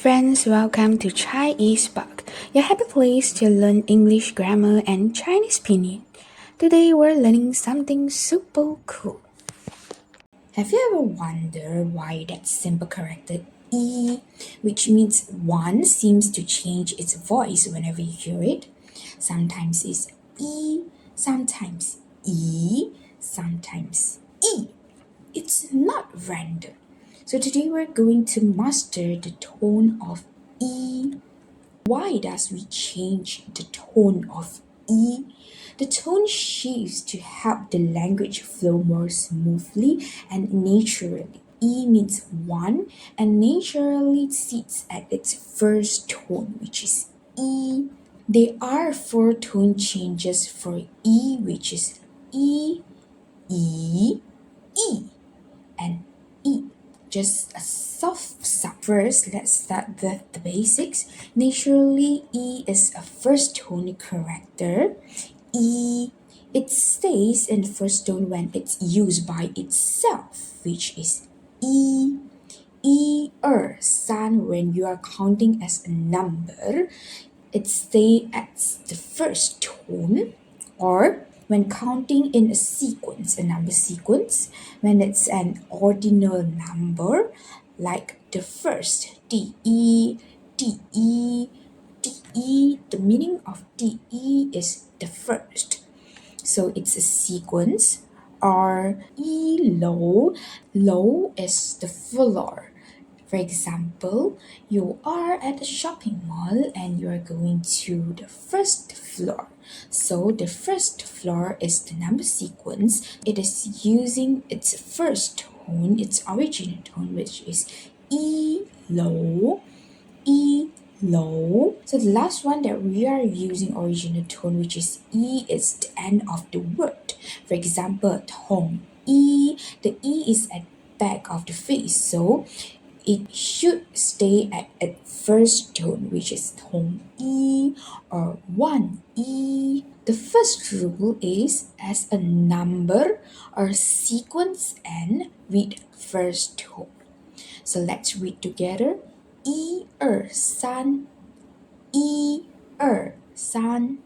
friends, welcome to Chai Is Park, your happy place to learn English grammar and Chinese pinyin. Today we're learning something super cool. Have you ever wondered why that simple character E, which means one, seems to change its voice whenever you hear it? Sometimes it's E, sometimes E, sometimes E. It's not random. So today we're going to master the tone of E. Why does we change the tone of E? The tone shifts to help the language flow more smoothly and naturally. E means one and naturally sits at its first tone, which is E. There are four tone changes for E, which is E, E, E, and E. Just a soft start. First, let's start with the basics. Naturally, E is a first tone character. E, it stays in the first tone when it's used by itself, which is E. E, san, when you are counting as a number, it stays at the first tone. Or when counting in a sequence, a number sequence, when it's an ordinal number, like the first DE, DE, DE, the meaning of DE is the first. So it's a sequence. Or E low, low is the floor. For example, you are at a shopping mall and you are going to the first floor. So the first floor is the number sequence. It is using its first tone, its original tone, which is E low, E low. So the last one that we are using original tone, which is E, is the end of the word. For example, tong E, the E is at back of the face, so it should stay at its first tone, which is tong E or one E. The first rule is as a number or sequence end, read first tone. So let's read together. 1、2、3，1、2、3，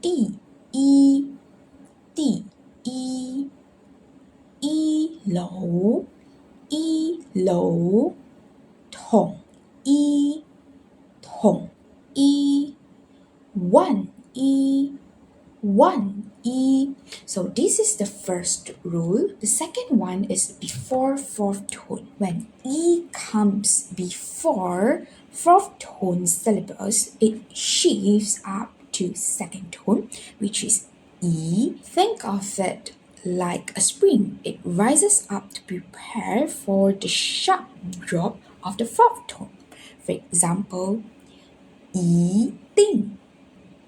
第一，第一，一楼，统一，统一，one，一，one，一。So this is the first rule. The second one is before fourth tone. When E comes before fourth tone syllables, it shifts up to second tone, which is E. Think of it like a spring. It rises up to prepare for the sharp drop of the fourth tone. For example, 一定，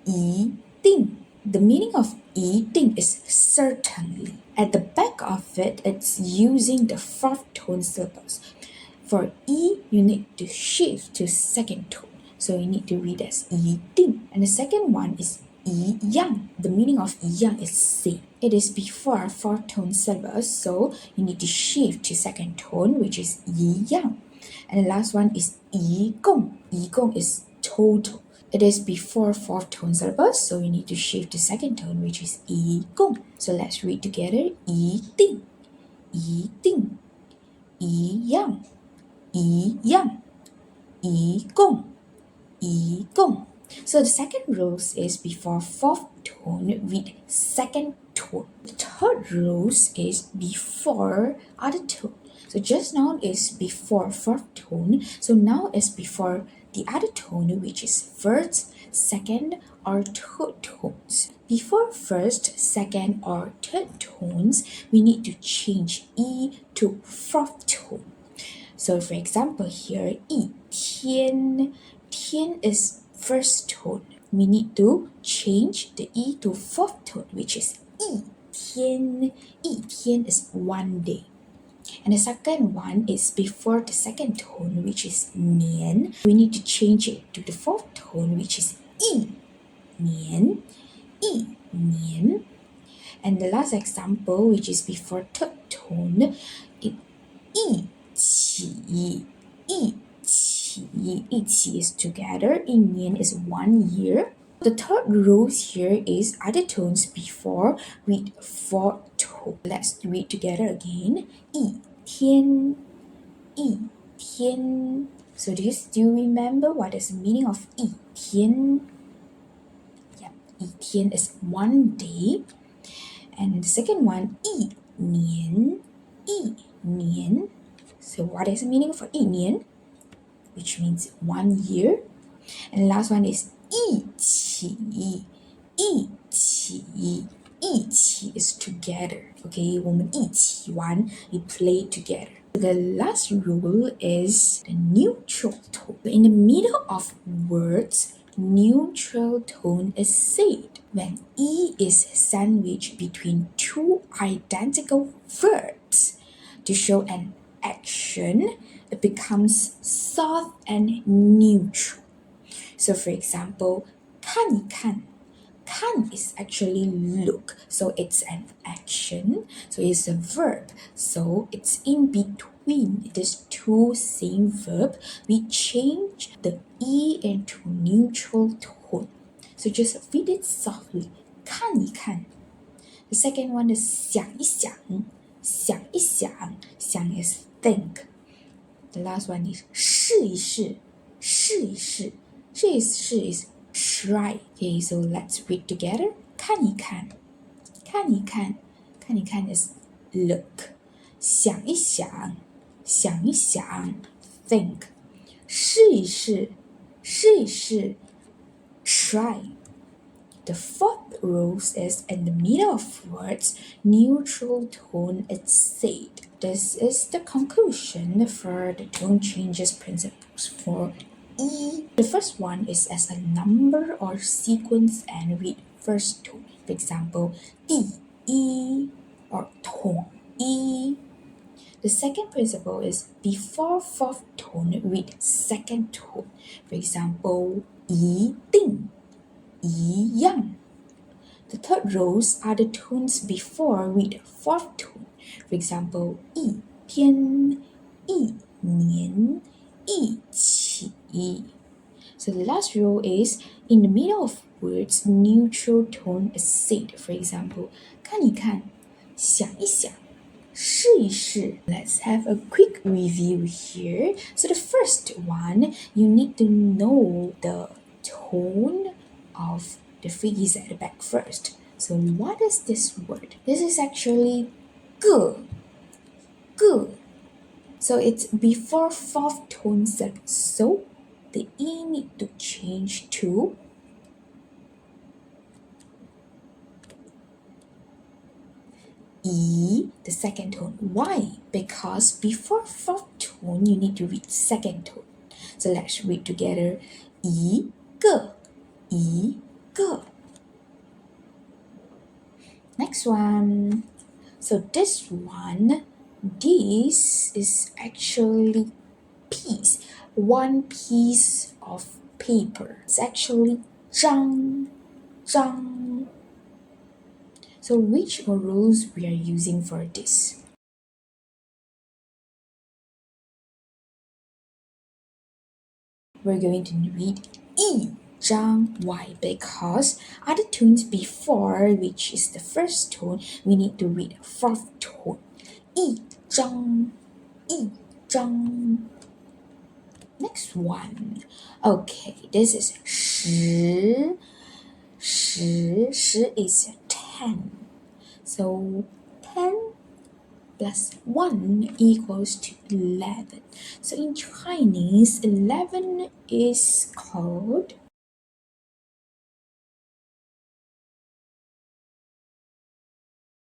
一定。The meaning of 一定 is certainly. At the back of it, it's using the fourth tone syllables. For E, you need to shift to second tone. So you need to read as 一定. And the second one is 一样. The meaning of 一样 is same. It is before fourth tone syllables, so you need to shift to second tone, which is 一样. And the last one is 一共. 一共 is total. It is before fourth tone syllables, so you need to shift to second tone, which is 一共. So let's read together. 一定，一样，一样，一共。So the second rule is before fourth tone, read second tone. The third rule is before other tone. So just now is before fourth tone, so now is before the other tone, which is first, second, or third tones. Before first, second, or third tones, we need to change E to fourth tone. So for example here, 一天，天 is first tone. We need to change the E to fourth tone, which is 一天。一天 is one day. And the second one is before the second tone, which is 年. We need to change it to the fourth tone, which is 一年。And the last example, which is before third tone, it 一起。一起 is together, 一年 is 1 year. The third rule here is other tones before with fourth tone. Let's read together again. 一天,一天. So do you still remember what is the meaning of 一天? Yeah, 一天 is 1 day. And the second one, 一年,一年. So what is the meaning for 一年? Which means 1 year. And the last one is 一起,一起,一起 is together. Okay, 我们一起玩, we play together. The last rule is the neutral tone. In the middle of words, neutral tone is said when E is sandwiched between two identical verbs. To show an action, it becomes soft and neutral. So for example, 看一看. Kan is actually look, so it's an action, so it's a verb, so it's in between these two same verb. We change the E into neutral tone, so just read it softly. 看一看. The second one is 想一想,想一想,想 is think. The last one is 试一试,试一试,试一试 is try. Okay, so let's read together. 看一看,看一看,看一看 is look. 想一想,想一想 think. 试一试,试一试 try. The fourth rule is in the middle of words, neutral tone is said. This is the conclusion for the tone changes principles for E. The first one is as a number or sequence and read first tone. For example, 第一 or 统一. The second principle is before fourth tone, read second tone. For example, 一定, 一样. The third rows are the tones before read fourth tone. For example, 一天, 一年, 一起. So the last rule is in the middle of words, neutral tone is said. For example, 看一看,想一想,试一试. Let's have a quick review here. So the first one, you need to know the tone of the phrase at the back first. So what is this word? This is actually 个. So it's before fourth tone set. So the E need to change to E, the second tone. Why? Because before fourth tone, you need to read second tone. So let's read together. 一个,一个. Next one. So this one, this is actually piece. One piece of paper. It's actually 张. So which rules we are using for this? We're going to read 一张. Why? Because other tones before, which is the first tone, we need to read fourth tone. 一张. Next one. Okay, this is 十. 十 is 10. So 10 plus 1 equals to 11. So in Chinese, 11 is called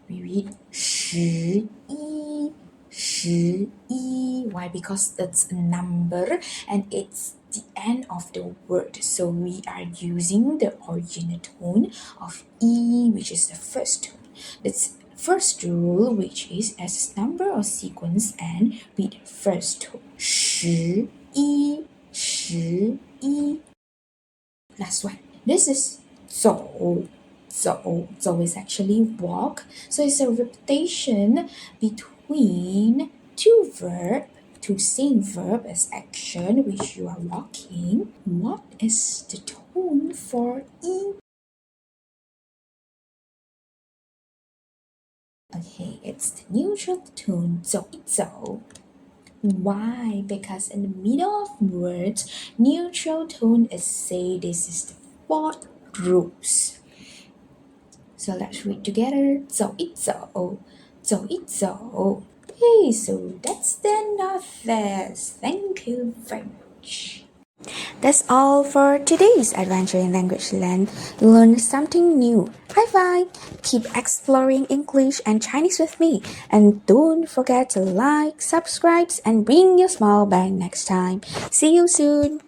we read 十一. Why? Because it's a number and it's the end of the word. So we are using the original tone of E, which is the first tone. That's first rule, which is as number or sequence and read first tone. 十一. Last one. This is 走. 走 is actually walk. So it's a repetition between two verbs To same verb as action, which you are walking. What is the tone for E? Okay, it's the neutral tone, 走一走. Why? Because in the middle of words, neutral tone is say this is the fourth rules. So let's read together. 走一走,走一走. Okay, so that's the end of this. Thank you very much. That's all for today's adventure in Language Land. Learn something new. High five! Keep exploring English and Chinese with me. And don't forget to like, subscribe, and bring your smile back next time. See you soon.